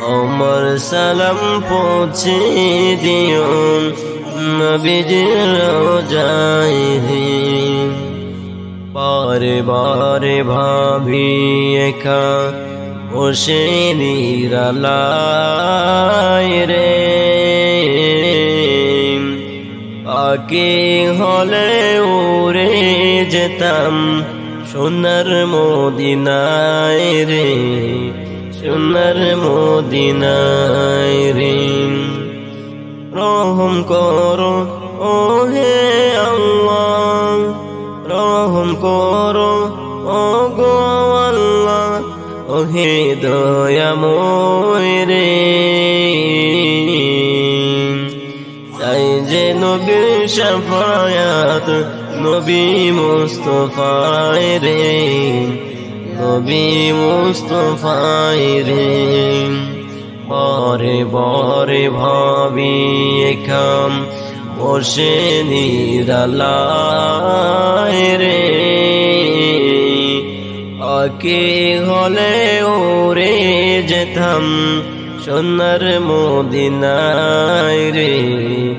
আমার সালাম পৌঁছে দিও নবীজির রোজায় রে। বারে বারে ভাবি একা বসে নিরালায় রে। পাখি হলে উড়ে যেতাম সোনার মদিনায় রে, সোনার মদিনায় রে। রহম করো ও হে আল্লাহ, রহম করো ও গো আল্লাহ, ও হে দয়াময় রে। চাই যে নবীর শাফায়াত, নবী মুস্তাফায় রে, নবী মুস্তাফায় রে। বারে বারে ভাবি একাম বসে নিরালায় রে। পাখি হলে উড়ে যেতাম সোনার মদিনায় রে।